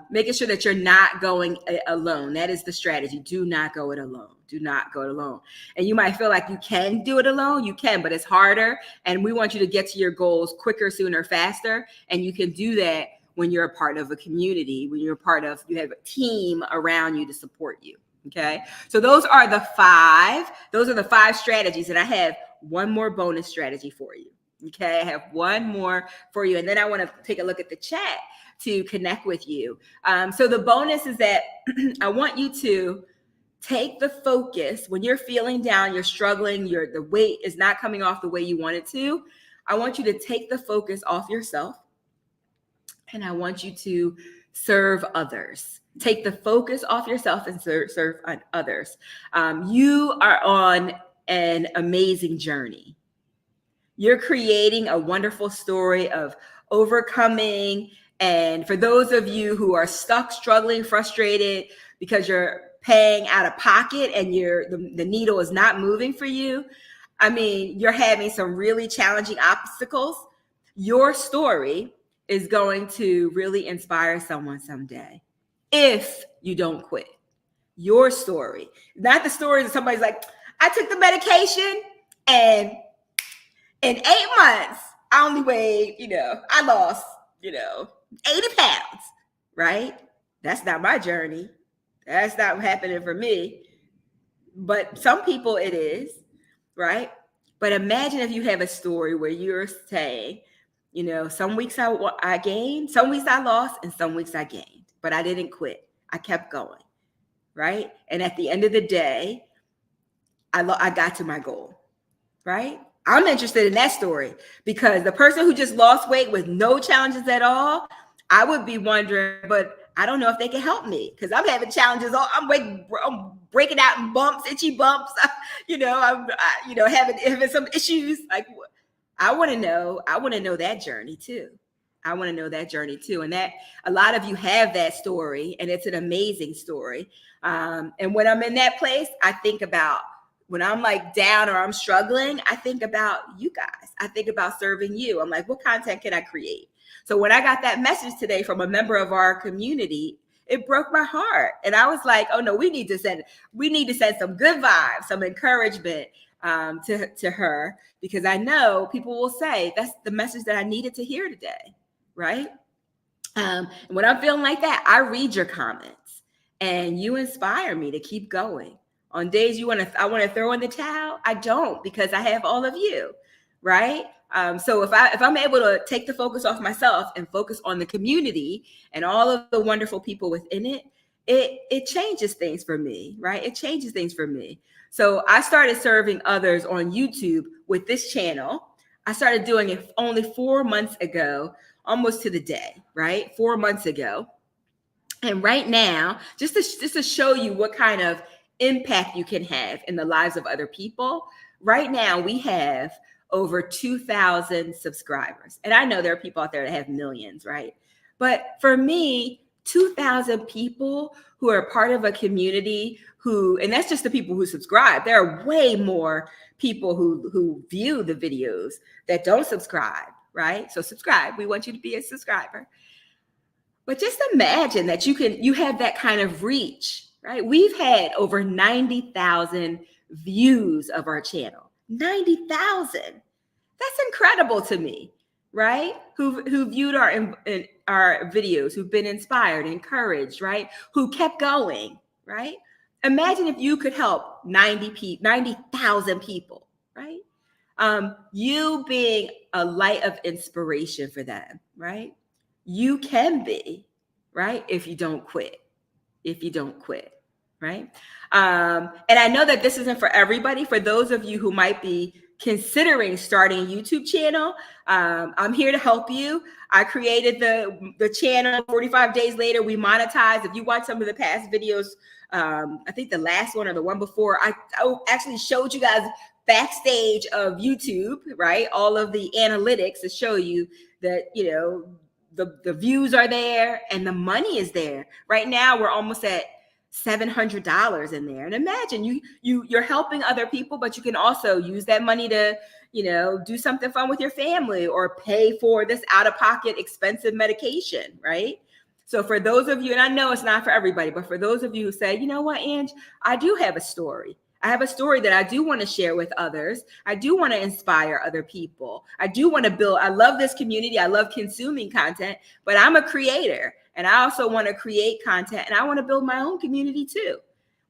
making sure that you're not going alone. That is the strategy. Do not go it alone. Do not go it alone. And you might feel like you can do it alone. You can, but it's harder. And we want you to get to your goals quicker, sooner, faster. And you can do that when you're a part of a community, when you have a team around you to support you. Okay, so those are the 5 strategies. And I have one more bonus strategy for you. Okay, I have one more for you. And then I want to take a look at the chat to connect with you. So the bonus is that I want you to take the focus when you're feeling down, you're struggling, the weight is not coming off the way you want it to. I want you to take the focus off yourself and I want you to serve others. Take the focus off yourself and serve others. You are on an amazing journey. You're creating a wonderful story of overcoming. And for those of you who are stuck, struggling, frustrated because you're paying out of pocket and the needle is not moving for you, I mean, you're having some really challenging obstacles. Your story is going to really inspire someone someday if you don't quit. Your story, not the story that somebody's like, I took the medication and in 8 months, I only weighed, I lost, 80 pounds, right? That's not my journey. That's not happening for me. But some people it is, right? But imagine if you have a story where you're saying, some weeks I gained, some weeks I lost, and some weeks I gained. But I didn't quit. I kept going, right? And at the end of the day, I got to my goal, right? I'm interested in that story because the person who just lost weight with no challenges at all, I would be wondering, but I don't know if they can help me because I'm having challenges. I'm breaking out in bumps, itchy bumps. I'm having some issues. Like I want to know that journey too. I want to know that journey too. And that a lot of you have that story and it's an amazing story. And when I'm in that place, I think about when I'm like down or I'm struggling, I think about you guys. I think about serving you. I'm like, what content can I create? So when I got that message today from a member of our community, it broke my heart. And I was like, oh no, we need to send some good vibes, some encouragement to her, because I know people will say that's the message that I needed to hear today, right? And when I'm feeling like that, I read your comments and you inspire me to keep going. On days I want to throw in the towel, I don't, because I have all of you, right? So if I'm able to take the focus off myself and focus on the community and all of the wonderful people within it, it changes things for me, right? It changes things for me. So I started serving others on YouTube with this channel. I started doing it only 4 months ago, almost to the day, right? 4 months ago. And right now, just to show you what kind of impact you can have in the lives of other people, right now we have over 2,000 subscribers. And I know there are people out there that have millions, right? But for me, 2,000 people who are part of a community and that's just the people who subscribe. There are way more people who view the videos that don't subscribe, right? So subscribe. We want you to be a subscriber. But just imagine that you have that kind of reach, right? We've had over 90,000 views of our channel. 90,000. That's incredible to me, right? Who viewed our videos, who've been inspired, encouraged, right? Who kept going, right? Imagine if you could help 90,000 people, right? You being a light of inspiration for them, right? You can be, right? If you don't quit, right? And I know that this isn't for everybody. For those of you who might be considering starting a YouTube channel, I'm here to help you. I created the channel. 45 days later, we monetized. If you watch some of the past videos, I think the last one or the one before, I actually showed you guys backstage of YouTube, right? All of the analytics to show you that, the views are there and the money is there. Right now, we're almost at $700 in there. And imagine you're helping other people, but you can also use that money to, do something fun with your family or pay for this out-of-pocket expensive medication, right? So for those of you, and I know it's not for everybody, but for those of you who say, you know what, Ange, I do have a story. I have a story that I do want to share with others. I do want to inspire other people. I do want to build. I love this community. I love consuming content, but I'm a creator and I also want to create content and I want to build my own community too.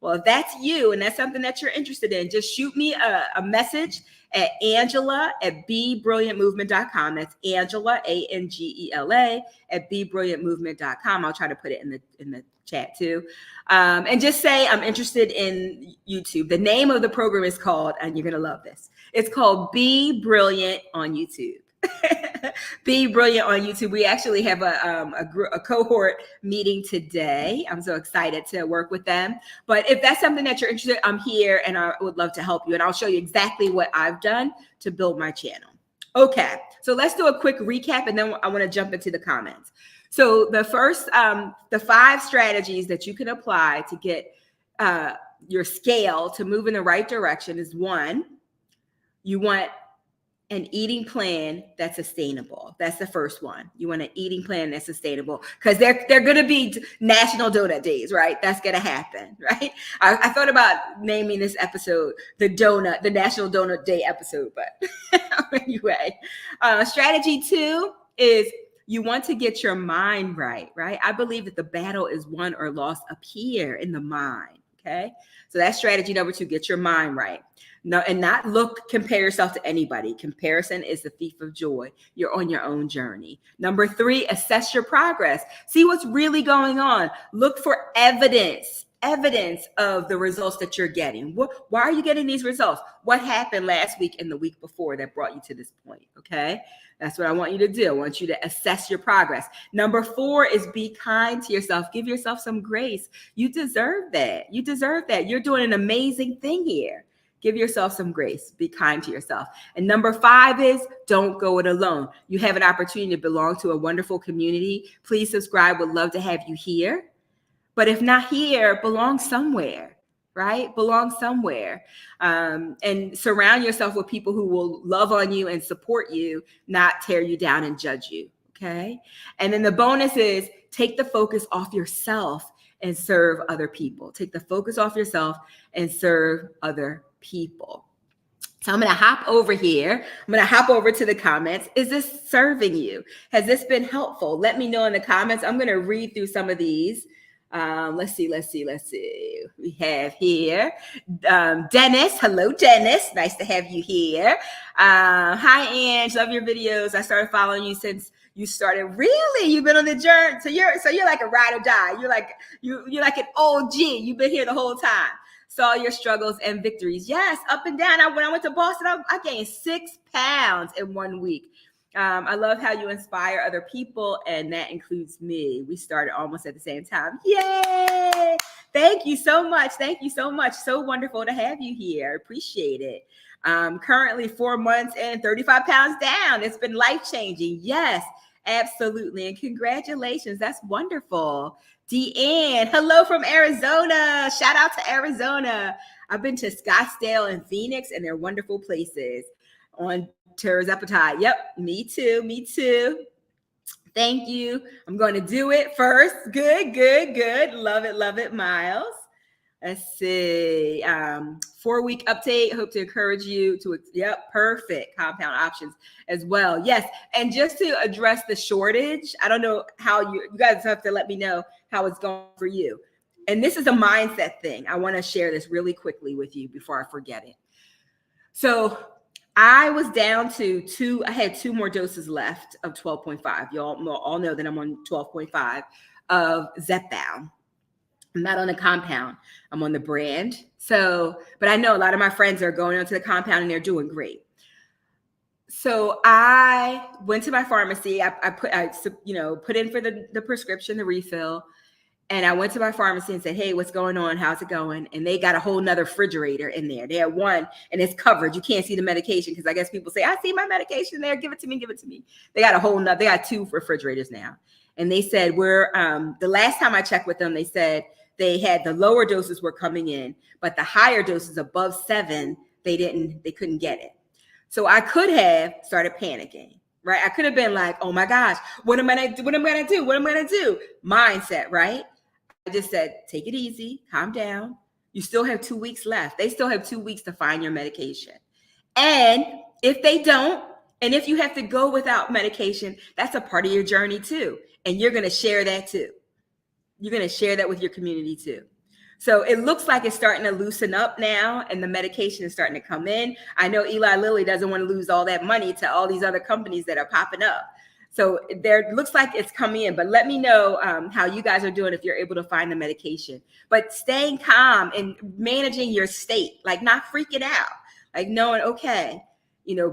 Well, if that's you and that's something that you're interested in, just shoot me a message at Angela@BeBrilliantMovement.com. That's Angela, Angela, at BeBrilliantMovement.com. I'll try to put it in the chat too. And just say, I'm interested in YouTube. The name of the program is called, and you're going to love this, it's called Be Brilliant on YouTube. Be Brilliant on YouTube. We actually have a cohort meeting today. I'm so excited to work with them. But if that's something that you're interested in, I'm here and I would love to help you. And I'll show you exactly what I've done to build my channel. Okay, so let's do a quick recap and then I want to jump into the comments. So the first, the 5 strategies that you can apply to get your scale to move in the right direction is 1, you want an eating plan that's sustainable. That's the first one. You want an eating plan that's sustainable because they're going to be National Donut Days, right? That's going to happen, right? I thought about naming this episode the National Donut Day episode, but anyway, strategy 2 is you want to get your mind right? I believe that the battle is won or lost up here in the mind. Okay. So that's strategy number 2, get your mind right. No, and not compare yourself to anybody. Comparison is the thief of joy. You're on your own journey. Number 3, assess your progress. See what's really going on. Look for evidence of the results that you're getting. Why are you getting these results? What happened last week and the week before that brought you to this point? Okay. That's what I want you to do. I want you to assess your progress. Number 4 is be kind to yourself. Give yourself some grace. You deserve that. You're doing an amazing thing here. Give yourself some grace. Be kind to yourself. And number 5 is don't go it alone. You have an opportunity to belong to a wonderful community. Please subscribe. Would love to have you here. But if not here, belong somewhere, right? Belong somewhere. And surround yourself with people who will love on you and support you, not tear you down and judge you, okay? And then the bonus is take the focus off yourself and serve other people. Take the focus off yourself and serve other people. So I'm going to hop over here. I'm going to hop over to the comments. Is this serving you? Has this been helpful? Let me know in the comments. I'm going to read through some of these. Let's see. We have here Dennis. Hello, Dennis. Nice to have you here. Hi, Ange. Love your videos. I started following you since you started. Really? You've been on the journey. So you're like a ride or die. You're like an OG. You've been here the whole time. Saw your struggles and victories. Yes, up and down. When I went to Boston, I gained 6 pounds in 1 week. I love how you inspire other people, and that includes me. We started almost at the same time. Yay! Thank you so much. So wonderful to have you here. Appreciate it. Currently 4 months and 35 pounds down. It's been life-changing. Yes. Absolutely. And congratulations. That's wonderful. Deanne, hello from Arizona. Shout out to Arizona. I've been to Scottsdale and Phoenix, and they're wonderful places on Terzepatide. Yep, me too. Me too. Thank you. I'm going to do it first. Good, good, good. Love it, Miles. Let's see. 4-week update. Hope to encourage you to, perfect compound options as well. Yes. And just to address the shortage, I don't know how you guys have to let me know how it's going for you. And this is a mindset thing. I want to share this really quickly with you before I forget it. So I was down to I had 2 more doses left of 12.5. You all know that I'm on 12.5 of Zepbound. I'm not on the compound. I'm on the brand. So, but I know a lot of my friends are going onto the compound and they're doing great. So I went to my pharmacy. I put in for the prescription, the refill. And I went to my pharmacy and said, hey, what's going on? How's it going? And they got a whole nother refrigerator in there. They had one and it's covered. You can't see the medication because I guess people say, I see my medication there. Give it to me. Give it to me. They got they got 2 refrigerators now. And they said, the last time I checked with them, they said they had the lower doses were coming in, but the higher doses above 7, they couldn't get it. So I could have started panicking. Right. I could have been like, oh my gosh, what am I going to do? What am I going to do? What am I going to do? Mindset. Right. I just said, take it easy, calm down. You still have 2 weeks left. They still have 2 weeks to find your medication. And if they don't, and if you have to go without medication, that's a part of your journey too. And you're going to share that too. You're going to share that with your community too. So it looks like it's starting to loosen up now and the medication is starting to come in. I know Eli Lilly doesn't want to lose all that money to all these other companies that are popping up. So there looks like it's coming in, but let me know how you guys are doing if you're able to find the medication. But staying calm and managing your state, like not freaking out, like knowing, okay,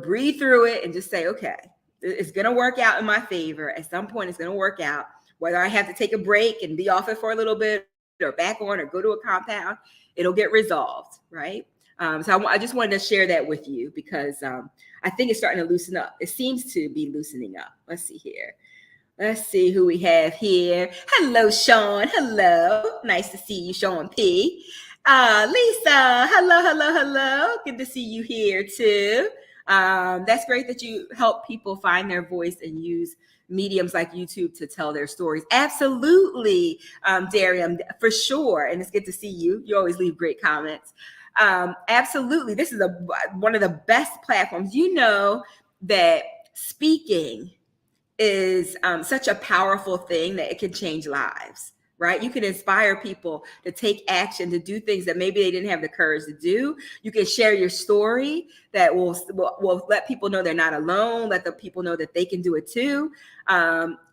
breathe through it and just say, okay, it's going to work out in my favor. At some point, it's going to work out. Whether I have to take a break and be off it for a little bit or back on or go to a compound, it'll get resolved, right? So I just wanted to share that with you because I think it's starting to loosen up. It seems to be loosening up. Let's see here. Let's see who we have here. Hello, Sean. Hello. Nice to see you, Sean P. Lisa. Hello. Good to see you here too. That's great that you help people find their voice and use mediums like YouTube to tell their stories. Absolutely, Darian, for sure. And it's good to see you. You always leave great comments. Absolutely. This is one of the best platforms. You know that speaking is such a powerful thing that it can change lives, right? You can inspire people to take action, to do things that maybe they didn't have the courage to do. You can share your story that will let people know they're not alone, let the people know that they can do it too.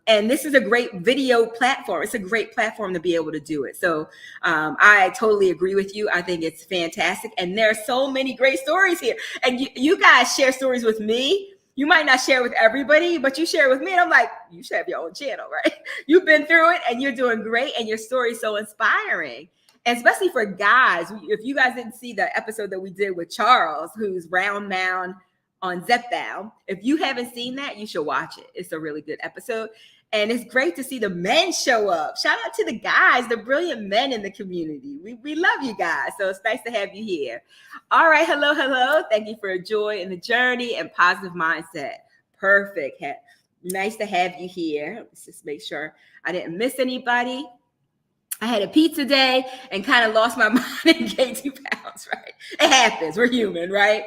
And this is a great video platform. It's a great platform to be able to do it. So I totally agree with you. I think it's fantastic. And there are so many great stories here. And you guys share stories with me. You might not share with everybody, but you share with me. And I'm like, you should have your own channel, right? You've been through it and you're doing great. And your story is so inspiring. And especially for guys, if you guys didn't see the episode that we did with Charles, who's round mound on Zepbound, if you haven't seen that, you should watch it. It's a really good episode. And it's great to see the men show up. Shout out to the guys, the brilliant men in the community. We love you guys. So it's nice to have you here. All right. Hello. Thank you for a joy in the journey and positive mindset. Perfect. Nice to have you here. Let's just make sure I didn't miss anybody. I had a pizza day and kind of lost my mind and gained 2 pounds, right? It happens. We're human, right?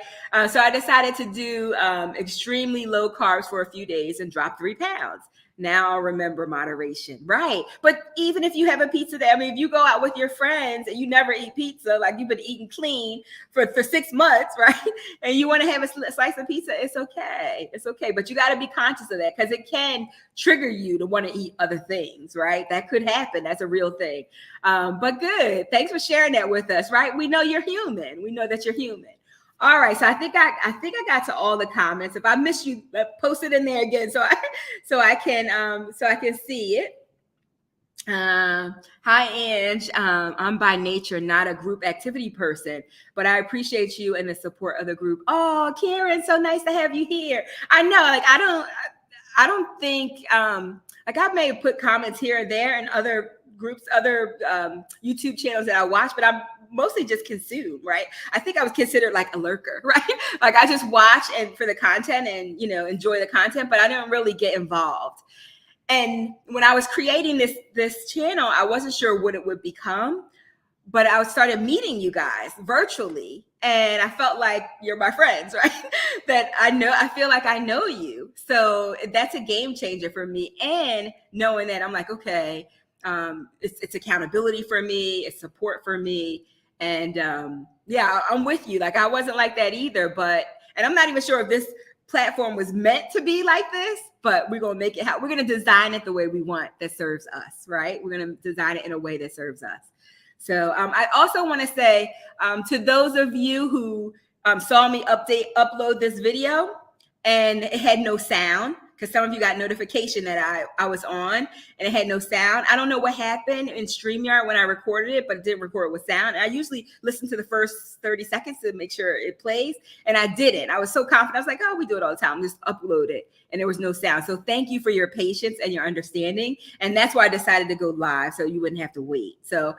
So I decided to do extremely low carbs for a few days and drop 3 pounds. Now I'll remember moderation, right? But even if you have a pizza day, I mean, if you go out with your friends and you never eat pizza, like you've been eating clean for 6 months, right? And you want to have a slice of pizza, it's okay. It's okay. But you got to be conscious of that because it can trigger you to want to eat other things, right? That could happen. That's a real thing. But good. Thanks for sharing that with us, right? We know you're human. We know that you're human. All right, so I think I got to all the comments. If I missed you, post it in there again so I can see it. Hi, Ange. I'm by nature not a group activity person, but I appreciate you and the support of the group. Oh, Karen, so nice to have you here. I know, like I don't think, like I may have put comments here and there in other groups, other YouTube channels that I watch, but I'm mostly just consume, right? I think I was considered like a lurker, right? Like I just watch and for the content and, enjoy the content, but I didn't really get involved. And when I was creating this channel, I wasn't sure what it would become, but I started meeting you guys virtually, and I felt like you're my friends, right? That I feel like I know you. So that's a game changer for me. And knowing that I'm like, okay, it's accountability for me, it's support for me. And yeah, I'm with you. Like I wasn't like that either, and I'm not even sure if this platform was meant to be like this, but we're going to make it how we're going to design it the way we want that serves us, right? We're going to design it in a way that serves us. So I also want to say to those of you who saw me upload this video and it had no sound, because some of you got notification that I was on and it had no sound. I don't know what happened in StreamYard when I recorded it, but it didn't record with sound. And I usually listen to the first 30 seconds to make sure it plays, and I didn't. I was so confident. I was like, oh, we do it all the time. Just upload it. And there was no sound. So thank you for your patience and your understanding. And that's why I decided to go live, so you wouldn't have to wait. So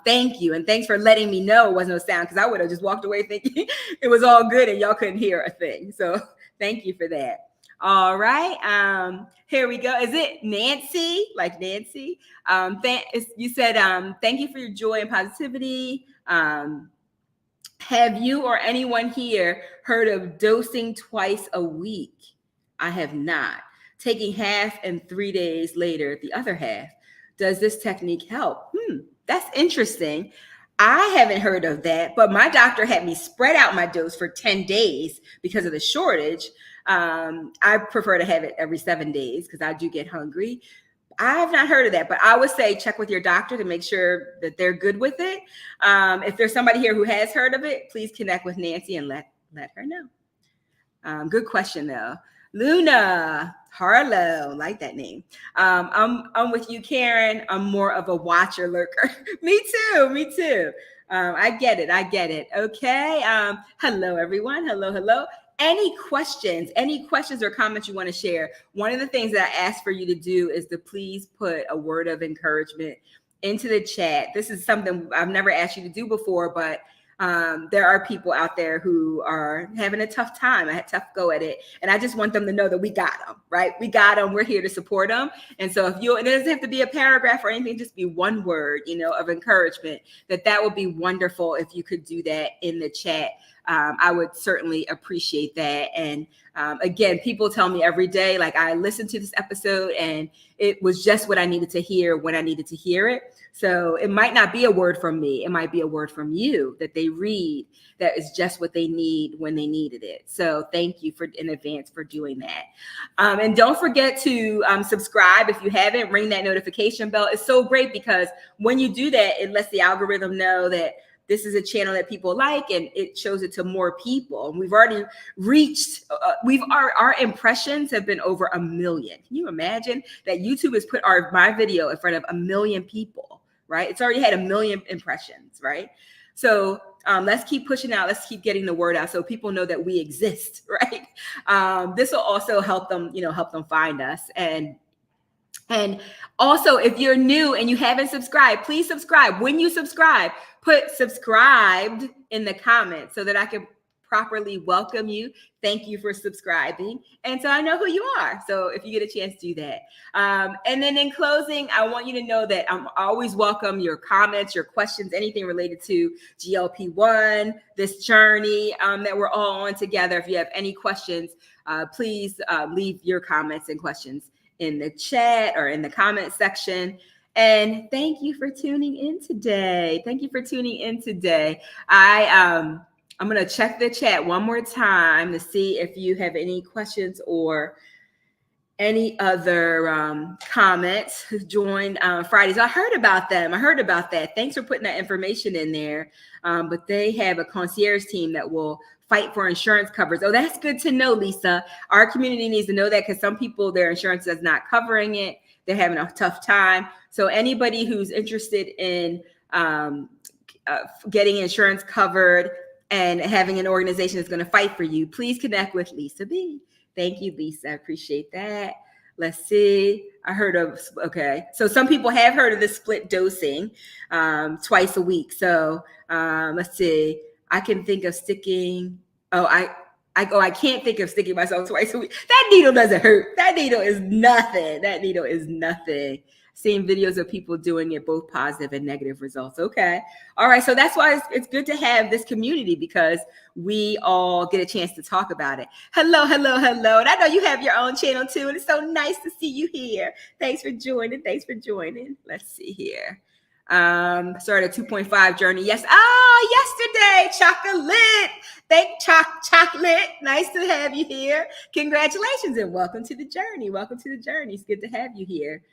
thank you. And thanks for letting me know it was no sound, because I would have just walked away thinking it was all good and y'all couldn't hear a thing. So thank you for that. All right. Here we go. Is it Nancy? Like Nancy? You said, thank you for your joy and positivity. Have you or anyone here heard of dosing twice a week? I have not. Taking half and 3 days later, the other half. Does this technique help? That's interesting. I haven't heard of that, but my doctor had me spread out my dose for 10 days because of the shortage. I prefer to have it every 7 days because I do get hungry. I have not heard of that, but I would say check with your doctor to make sure that they're good with it. If there's somebody here who has heard of it, please connect with Nancy and let her know. Good question though. Luna Harlow, like that name. I'm with you, Karen. I'm more of a watcher lurker. Me too. I get it. Okay. Hello, everyone. Hello. Any questions or comments you want to share? One of the things that I ask for you to do is to please put a word of encouragement into the chat. This is something I've never asked you to do before, but there are people out there who are having a tough time. I had a tough go at it. And I just want them to know that we got them, right? We got them. We're here to support them. And so and it doesn't have to be a paragraph or anything, just be one word, of encouragement, that would be wonderful if you could do that in the chat. I would certainly appreciate that. And again, people tell me every day, like I listened to this episode and it was just what I needed to hear when I needed to hear it. So it might not be a word from me. It might be a word from you that they read that is just what they need when they needed it. So thank you in advance for doing that. And don't forget to subscribe if you haven't. Ring that notification bell. It's so great because when you do that, it lets the algorithm know that this is a channel that people like, and it shows it to more people. And we've already reached, our impressions have been over 1 million. Can you imagine that YouTube has put my video in front of 1 million people, right? It's already had 1 million impressions, right? So let's keep pushing out. Let's keep getting the word out so people know that we exist, right? This will also help them, help them find us. And also, if you're new and you haven't subscribed, please subscribe. When you subscribe, put subscribed in the comments so that I can properly welcome you. Thank you for subscribing. And so I know who you are. So if you get a chance, do that. And then in closing, I want you to know that I'm always welcome your comments, your questions, anything related to GLP-1, this journey that we're all on together. If you have any questions, please leave your comments and questions in the chat or in the comment section. And thank you for tuning in today. I'm going to check the chat one more time to see if you have any questions or any other comments who joined Fridays. I heard about them. I heard about that. Thanks for putting that information in there. But they have a concierge team that will fight for insurance coverage. Oh, that's good to know, Lisa. Our community needs to know that because some people, their insurance is not covering it. They're having a tough time. So anybody who's interested in getting insurance covered and having an organization that's going to fight for you, please connect with Lisa B. Thank you, Lisa. I appreciate that. Let's see. I heard of, okay. So some people have heard of the split dosing twice a week. So let's see. I can think of sticking. I can't think of sticking myself twice a week. That needle doesn't hurt. That needle is nothing. That needle is nothing. Seeing videos of people doing it, both positive and negative results. Okay. All right. So that's why it's good to have this community, because we all get a chance to talk about it. Hello, hello, hello. And I know you have your own channel too. And it's so nice to see you here. Thanks for joining. Thanks for joining. Let's see here. Started a 2.5 journey. Yes. Yesterday, chocolate. Chocolate. Nice to have you here. Congratulations and welcome to the journey. Welcome to the journey. It's good to have you here.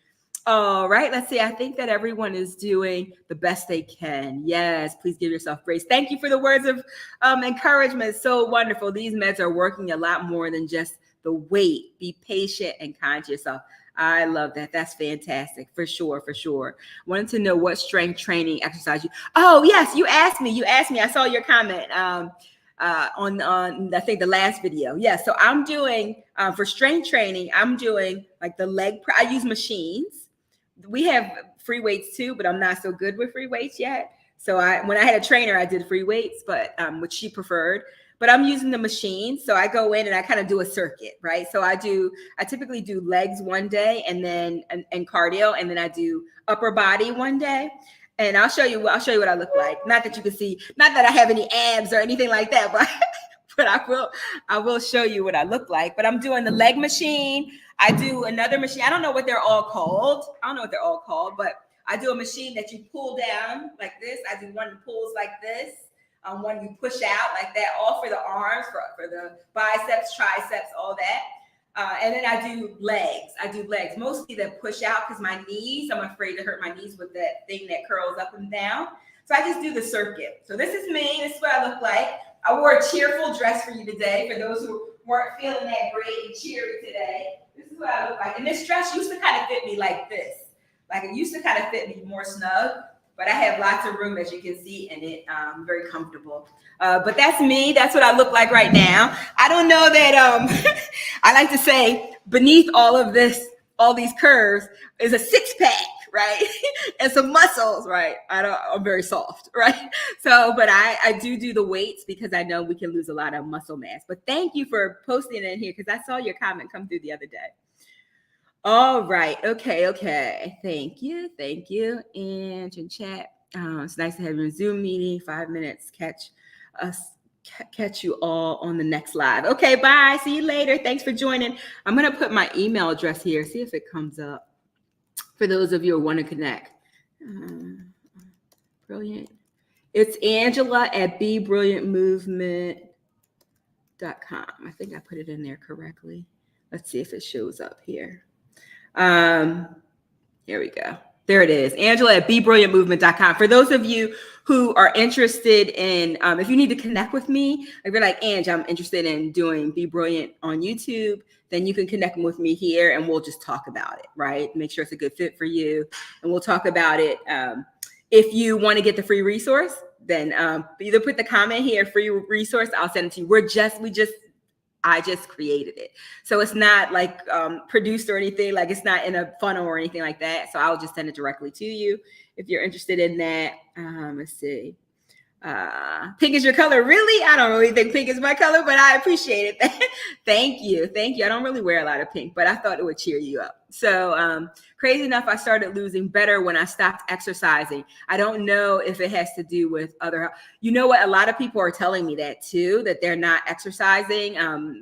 All right, let's see. I think that everyone is doing the best they can. Yes, please give yourself grace. Thank you for the words of encouragement. So wonderful. These meds are working a lot more than just the weight. Be patient and kind to yourself. I love that. That's fantastic. For sure, for sure. Wanted to know what strength training exercise you. Oh, yes, you asked me. I saw your comment on I think the last video. Yeah, so I'm doing for strength training, I'm doing like the leg. I use machines. We have free weights too, but I'm not so good with free weights yet. So when I had a trainer, I did free weights, but which she preferred. But I'm using the machine. So I go in and I kind of do a circuit, right? So I typically do legs one day and then and cardio, and then I do upper body one day. And I'll show you what I look like. Not that you can see, not that I have any abs or anything like that, but I will show you what I look like. But I'm doing the leg machine. I do another machine. I don't know what they're all called. But I do a machine that you pull down like this. I do one that pulls like this. One you push out like that, all for the arms, for the biceps, triceps, all that. And then I do legs. Mostly the push out, because my knees, I'm afraid to hurt my knees with that thing that curls up and down. So I just do the circuit. So this is me. This is what I look like. I wore a cheerful dress for you today. For those who weren't feeling that great and cheery today, this is what I look like. And this dress used to kind of fit me like this. Like it used to kind of fit me more snug, but I have lots of room, as you can see, and it very comfortable. But that's me. That's what I look like right now. I don't know that I like to say beneath all of this, all these curves is a six pack, right? And some muscles, right? I'm very soft, right? So, but I do the weights because I know we can lose a lot of muscle mass. But thank you for posting it in here, because I saw your comment come through the other day. All right. Okay. Thank you. And in chat, it's nice to have you in Zoom meeting. 5 minutes. Catch you all on the next live. Okay, bye. See you later. Thanks for joining. I'm going to put my email address here. See if it comes up for those of you who want to connect. Brilliant. It's Angela at BeBrilliantMovement.com. I think I put it in there correctly. Let's see if it shows up here. Here we go. There it is. Angela at BeBrilliantMovement.com. For those of you who are interested in, if you need to connect with me, if you're like, Ange, I'm interested in doing Be Brilliant on YouTube, then you can connect with me here and we'll just talk about it, right? Make sure it's a good fit for you. And we'll talk about it. If you want to get the free resource, then either put the comment here, free resource, I'll send it to you. I just created it. So it's not like produced or anything, like it's not in a funnel or anything like that. So I'll just send it directly to you if you're interested in that. Let's see. Pink is your color. Really? I don't really think pink is my color, but I appreciate it. Thank you. I don't really wear a lot of pink, but I thought it would cheer you up. So crazy enough, I started losing better when I stopped exercising. I don't know if it has to do with other, you know what? A lot of people are telling me that too, that they're not exercising.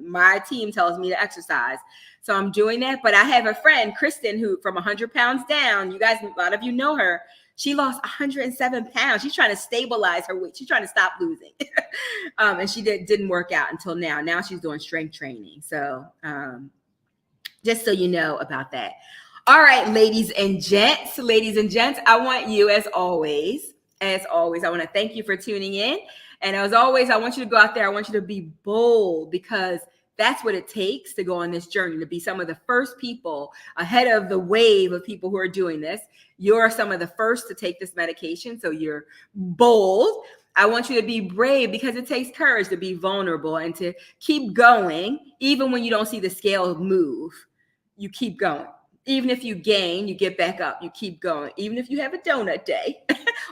My team tells me to exercise. So I'm doing that. But I have a friend, Kristen, who from 100 pounds down, you guys, a lot of you know her. She lost 107 pounds. She's trying to stabilize her weight. She's trying to stop losing. And she didn't work out until now. Now she's doing strength training. So just so you know about that. All right, ladies and gents, I want you, as always, I want to thank you for tuning in. And as always, I want you to go out there. I want you to be bold, because That's what it takes to go on this journey, to be some of the first people ahead of the wave of people who are doing this. You're some of the first to take this medication, so you're bold. I want you to be brave, because it takes courage to be vulnerable and to keep going, even when you don't see the scale move. You keep going. Even if you gain, you get back up. You keep going. Even if you have a donut day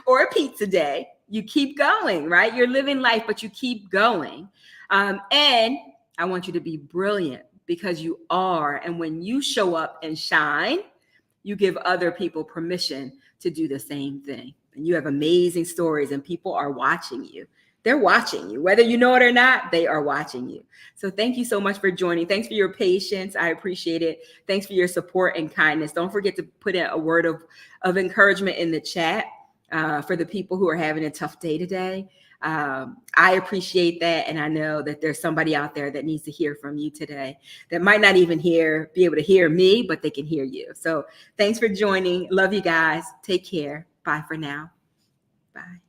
or a pizza day, you keep going, right? You're living life, but you keep going. And I want you to be brilliant, because you are. And when you show up and shine, you give other people permission to do the same thing. And you have amazing stories, and people are watching you. They're watching you. Whether you know it or not, they are watching you. So thank you so much for joining. Thanks for your patience. I appreciate it. Thanks for your support and kindness. Don't forget to put in a word of encouragement in the chat for the people who are having a tough day today. I appreciate that. And I know that there's somebody out there that needs to hear from you today that might not even be able to hear me, but they can hear you. So thanks for joining. Love you guys. Take care. Bye for now. Bye.